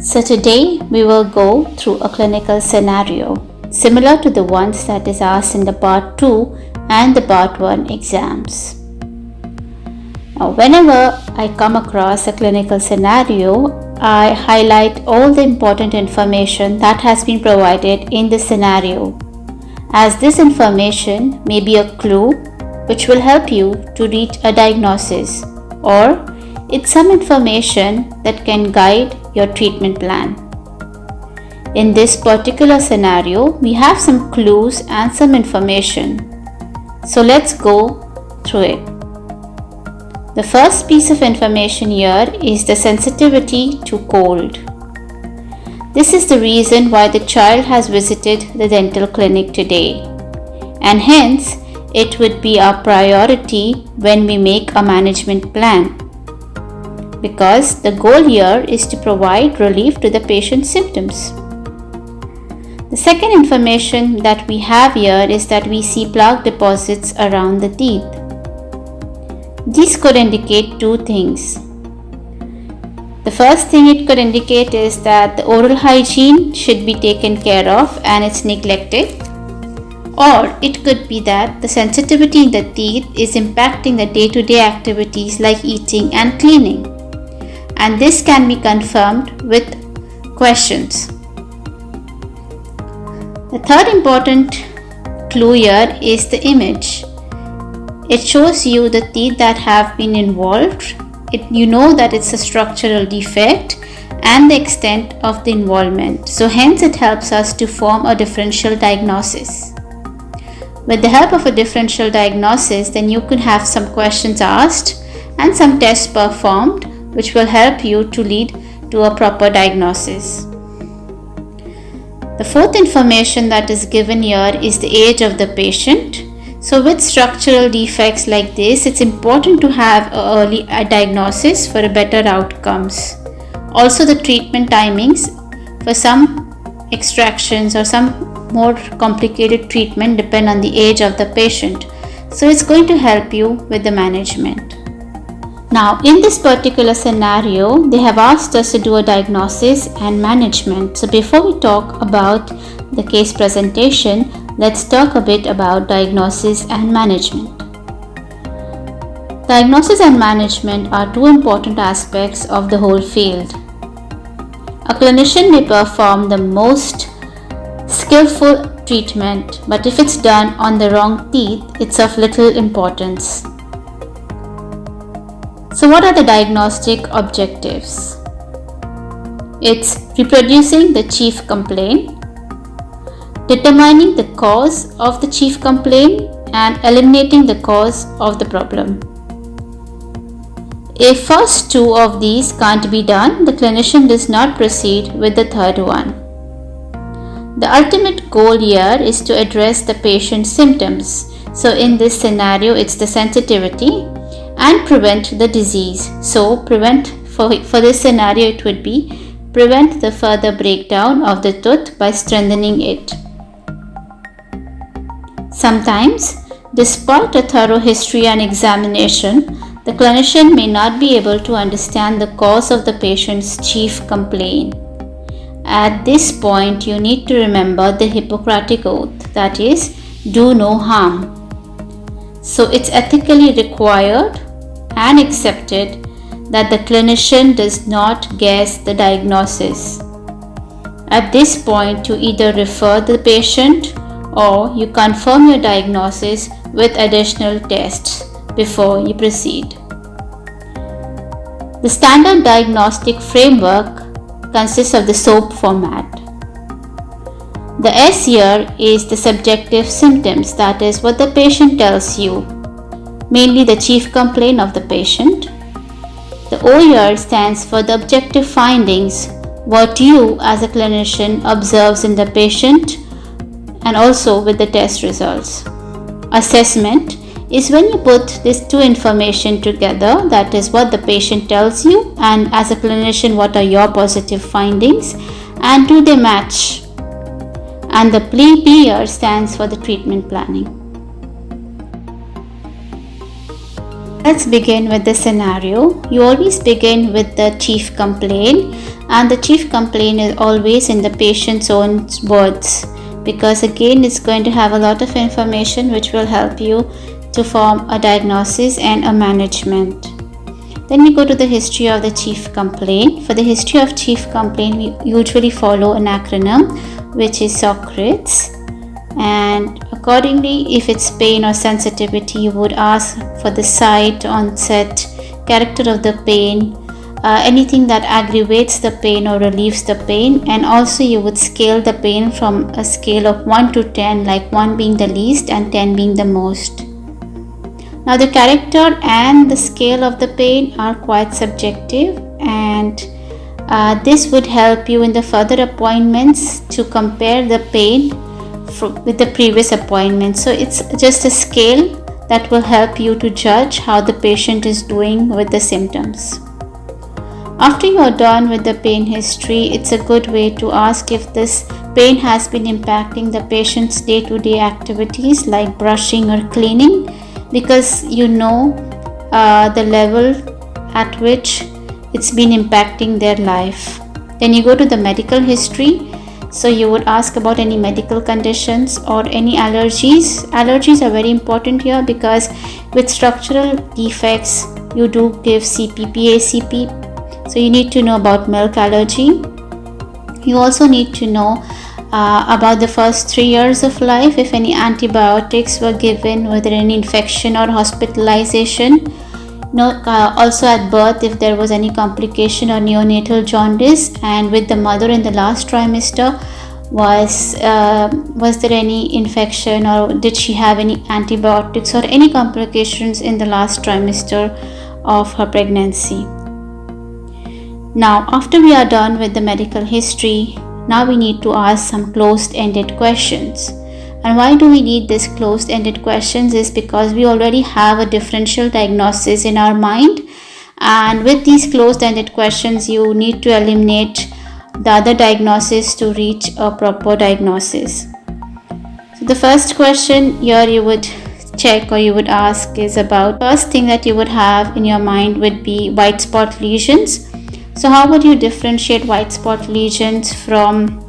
So today we will go through a clinical scenario similar to the ones that is asked in the part 2 and the part 1 exams. Now whenever I come across a clinical scenario, I highlight all the important information that has been provided in the scenario, as this information may be a clue which will help you to reach a diagnosis, or it's some information that can guide your treatment plan. In this particular scenario, we have some clues and some information. So let's go through it. The first piece of information here is the sensitivity to cold. This is the reason why the child has visited the dental clinic today, and hence it would be our priority when we make a management plan, because the goal here is to provide relief to the patient's symptoms. The second information that we have here is that we see plaque deposits around the teeth. These could indicate two things. The first thing it could indicate is that the oral hygiene should be taken care of and it's neglected. Or it could be that the sensitivity in the teeth is impacting the day-to-day activities like eating and cleaning. And this can be confirmed with questions. The third important clue here is the image. It shows you the teeth that have been involved. You know that it's a structural defect and the extent of the involvement. So hence it helps us to form a differential diagnosis. With the help of a differential diagnosis, then you could have some questions asked and some tests performed, which will help you to lead to a proper diagnosis. The fourth information that is given here is the age of the patient. So with structural defects like this, it's important to have an early diagnosis for better outcomes. Also the treatment timings for some extractions or some more complicated treatment depend on the age of the patient. So it's going to help you with the management. Now in this particular scenario, they have asked us to do a diagnosis and management. So before we talk about the case presentation, let's talk a bit about diagnosis and management. Diagnosis and management are two important aspects of the whole field. A clinician may perform the most skillful treatment, but if it's done on the wrong teeth, it's of little importance. So what are the diagnostic objectives? It's reproducing the chief complaint, determining the cause of the chief complaint, and eliminating the cause of the problem. If first two of these can't be done, the clinician does not proceed with the third one. The ultimate goal here is to address the patient's symptoms. So in this scenario, it's the sensitivity and prevent the disease. So for this scenario, it would be prevent the further breakdown of the tooth by strengthening it. Sometimes, despite a thorough history and examination, the clinician may not be able to understand the cause of the patient's chief complaint. At this point, you need to remember the Hippocratic Oath, that is, do no harm. So it's ethically required and accepted that the clinician does not guess the diagnosis. At this point, you either refer the patient or you confirm your diagnosis with additional tests before you proceed. The standard diagnostic framework consists of the SOAP format. The S here is the subjective symptoms, that is what the patient tells you, mainly the chief complaint of the patient. The O here stands for the objective findings, what you as a clinician observes in the patient and also with the test results. Assessment is when you put these two information together, that is what the patient tells you and as a clinician what are your positive findings and do they match. And the P here stands for the treatment planning. Let's begin with the scenario. You always begin with the chief complaint and the chief complaint is always in the patient's own words, because again it's going to have a lot of information which will help you to form a diagnosis and a management. Then we go to the history of the chief complaint. For the history of chief complaint, we usually follow an acronym which is SOCRITS, and accordingly, if it's pain or sensitivity, you would ask for the site, onset, character of the pain, anything that aggravates the pain or relieves the pain, and also you would scale the pain from a scale of 1 to 10, like 1 being the least and 10 being the most. Now the character and the scale of the pain are quite subjective, and this would help you in the further appointments to compare the pain with the previous appointment. So it's just a scale that will help you to judge how the patient is doing with the symptoms. After you are done with the pain history, it's a good way to ask if this pain has been impacting the patient's day-to-day activities like brushing or cleaning, because you know the level at which it's been impacting their life. Then you go to the medical history. So you would ask about any medical conditions or any allergies. Allergies are very important here because with structural defects, you do give CPP, ACP. So you need to know about milk allergy. You also need to know about the first 3 years of life, if any antibiotics were given, whether any infection or hospitalization. Also at birth, if there was any complication or neonatal jaundice, and with the mother in the last trimester, was there any infection, or did she have any antibiotics or any complications in the last trimester of her pregnancy. Now after we are done with the medical history, now we need to ask some closed-ended questions. And why do we need these closed-ended questions is because we already have a differential diagnosis in our mind, and with these closed-ended questions you need to eliminate the other diagnosis to reach a proper diagnosis. So the first question here you would check or you would ask is about, first thing that you would have in your mind would be white spot lesions. So how would you differentiate white spot lesions from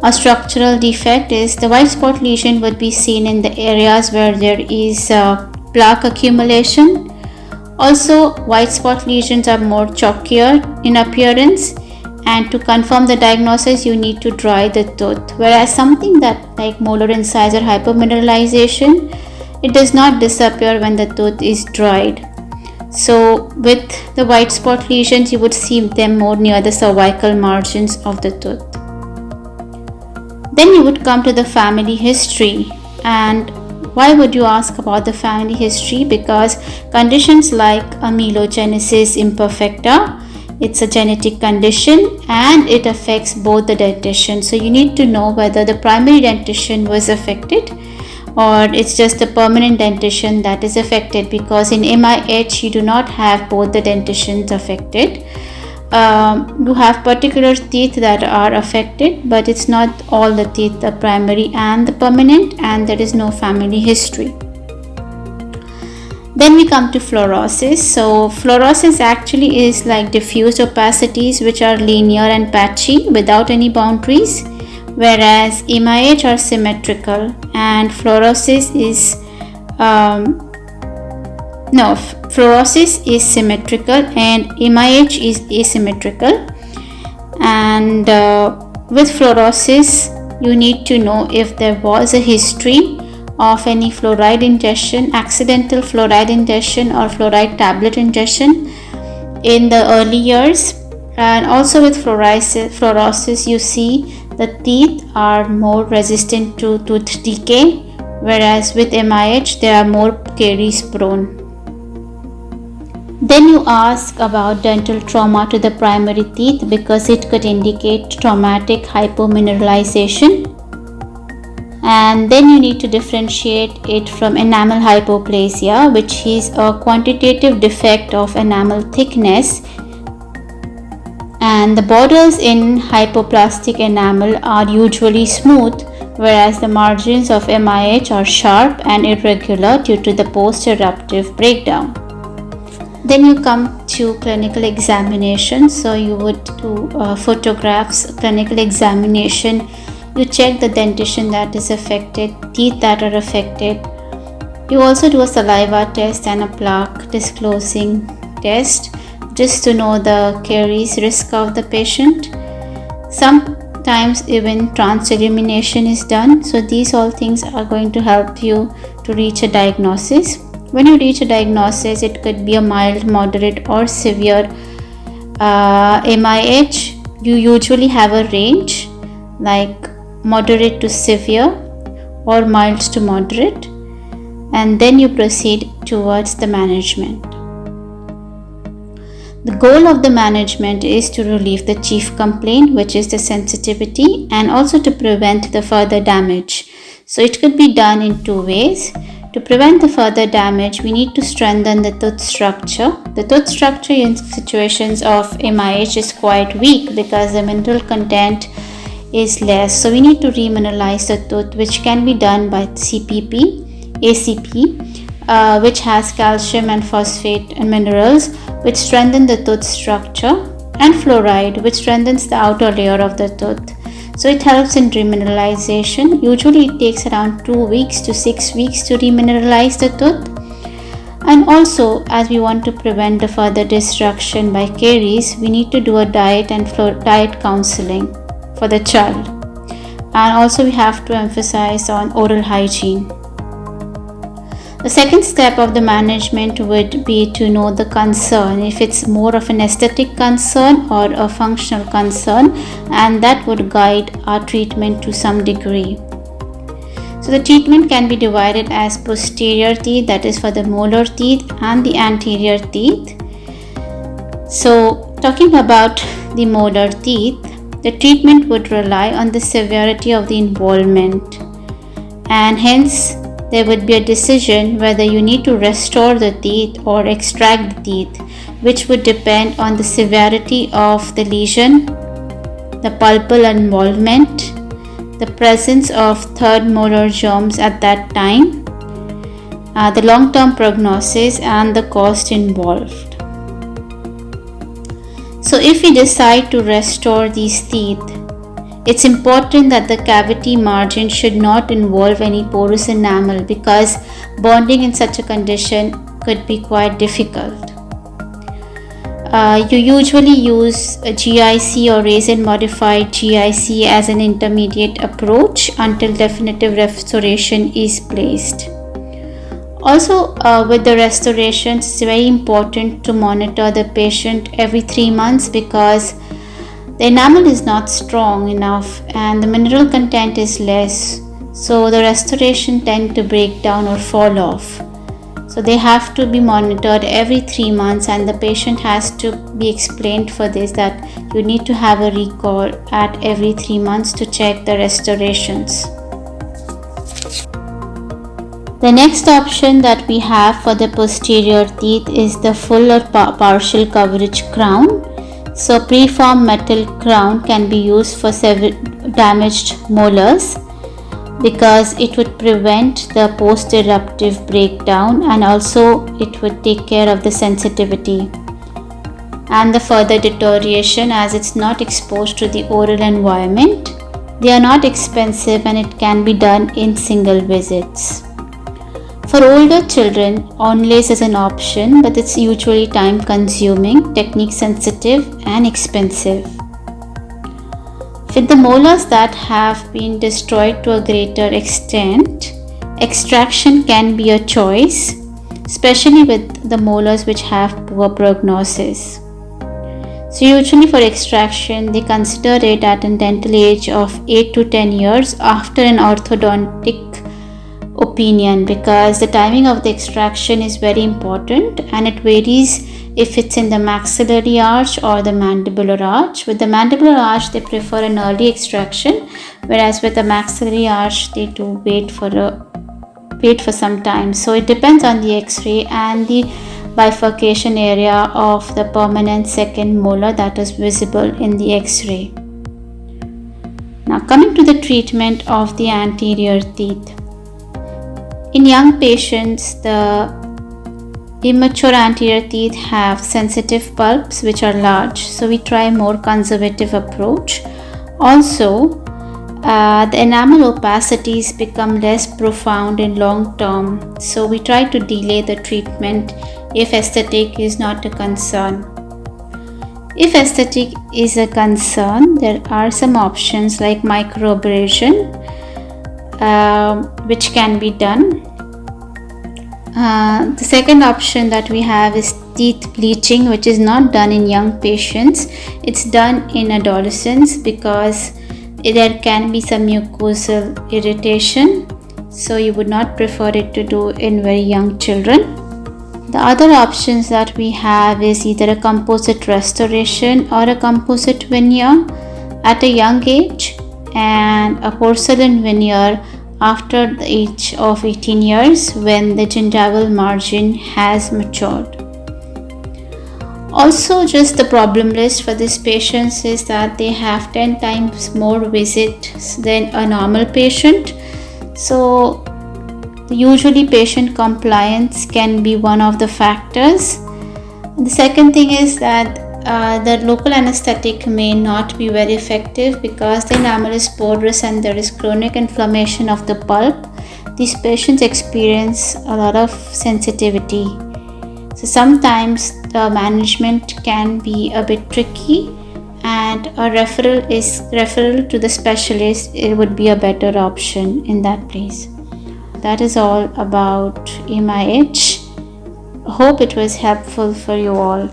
a structural defect? Is the white spot lesion would be seen in the areas where there is plaque accumulation. Also, white spot lesions are more chalkier in appearance, and to confirm the diagnosis you need to dry the tooth, whereas something that like molar incisor hypomineralization, it does not disappear when the tooth is dried. So with the white spot lesions you would see them more near the cervical margins of the tooth. Then you would come to the family history. And why would you ask about the family history? Because conditions like amelogenesis imperfecta, it's a genetic condition and it affects both the dentition. So you need to know whether the primary dentition was affected or it's just the permanent dentition that is affected, because in MIH you do not have both the dentitions affected. You have particular teeth that are affected, but it's not all the teeth, the primary and the permanent, and there is no family history. Then we come to fluorosis. So fluorosis actually is like diffuse opacities which are linear and patchy without any boundaries, whereas MIH are symmetrical and fluorosis is fluorosis is symmetrical and MIH is asymmetrical. And with fluorosis you need to know if there was a history of any fluoride ingestion, accidental fluoride ingestion or fluoride tablet ingestion in the early years. And also with fluorosis you see the teeth are more resistant to tooth decay, whereas with MIH they are more caries prone. Then you ask about dental trauma to the primary teeth because it could indicate traumatic hypomineralization. And then you need to differentiate it from enamel hypoplasia, which is a quantitative defect of enamel thickness. And the borders in hypoplastic enamel are usually smooth, whereas the margins of MIH are sharp and irregular due to the post-eruptive breakdown. Then you come you clinical examination. So you would do photographs, clinical examination. You check the dentition that is affected, teeth that are affected. You also do a saliva test and a plaque disclosing test just to know the caries risk of the patient. Sometimes even transillumination is done. So these all things are going to help you to reach a diagnosis. When you reach a diagnosis, it could be a mild, moderate or severe MIH. You usually have a range like moderate to severe or mild to moderate, and then you proceed towards the management. The goal of the management is to relieve the chief complaint, which is the sensitivity, and also to prevent the further damage. So it could be done in two ways. To prevent the further damage, we need to strengthen the tooth structure. The tooth structure in situations of MIH is quite weak because the mineral content is less. So we need to remineralize the tooth, which can be done by CPP, ACP, which has calcium and phosphate and minerals, which strengthen the tooth structure, and fluoride, which strengthens the outer layer of the tooth. So it helps in remineralization. Usually it takes around 2 weeks to 6 weeks to remineralize the tooth. And also, as we want to prevent the further destruction by caries, we need to do a diet and diet counseling for the child. And also we have to emphasize on oral hygiene. The second step of the management would be to know the concern, if it's more of an aesthetic concern or a functional concern, and that would guide our treatment to some degree. So the treatment can be divided as posterior teeth, that is for the molar teeth, and the anterior teeth. So talking about the molar teeth, the treatment would rely on the severity of the involvement, and hence there would be a decision whether you need to restore the teeth or extract the teeth, which would depend on the severity of the lesion, the pulpal involvement, the presence of third molar germs at that time, the long-term prognosis, and the cost involved. So if we decide to restore these teeth, it's important that the cavity margin should not involve any porous enamel, because bonding in such a condition could be quite difficult. You usually use a GIC or resin modified GIC as an intermediate approach until definitive restoration is placed. Also, with the restorations, it's very important to monitor the patient every 3 months, because the enamel is not strong enough and the mineral content is less, so the restoration tend to break down or fall off. So they have to be monitored every 3 months, and the patient has to be explained for this, that you need to have a recall at every 3 months to check the restorations. The next option that we have for the posterior teeth is the full or partial coverage crown. So preformed metal crown can be used for damaged molars, because it would prevent the post-eruptive breakdown, and also it would take care of the sensitivity and the further deterioration, as it's not exposed to the oral environment. They are not expensive and it can be done in single visits. For older children, onlays is an option, but it's usually time consuming, technique sensitive, and expensive. With the molars that have been destroyed to a greater extent, extraction can be a choice, especially with the molars which have poor prognosis. So usually for extraction, they consider it at a dental age of 8 to 10 years after an orthodontic opinion, because the timing of the extraction is very important, and it varies if it's in the maxillary arch or the mandibular arch. With the mandibular arch, they prefer an early extraction, whereas with the maxillary arch, they do wait for some time. So it depends on the X-ray and the bifurcation area of the permanent second molar that is visible in the X-ray. Now coming to the treatment of the anterior teeth. In young patients, the Immature anterior teeth have sensitive pulps which are large, so we try a more conservative approach. Also, the enamel opacities become less profound in long term, so we try to delay the treatment if aesthetic is not a concern. If aesthetic is a concern, there are some options like microabrasion, which can be done. The second option that we have is teeth bleaching, which is not done in young patients. It's done in adolescents because there can be some mucosal irritation, so you would not prefer it to do in very young children. The other options that we have is either a composite restoration or a composite veneer at a young age and a porcelain veneer after the age of 18 years when the gingival margin has matured. Also, just the problem list for these patients is that they have 10 times more visits than a normal patient. So usually patient compliance can be one of the factors. The second thing is that the local anesthetic may not be very effective because the enamel is porous and there is chronic inflammation of the pulp. These patients experience a lot of sensitivity. So sometimes the management can be a bit tricky, and a referral to the specialist, it would be a better option in that place. That is all about MIH. Hope it was helpful for you all.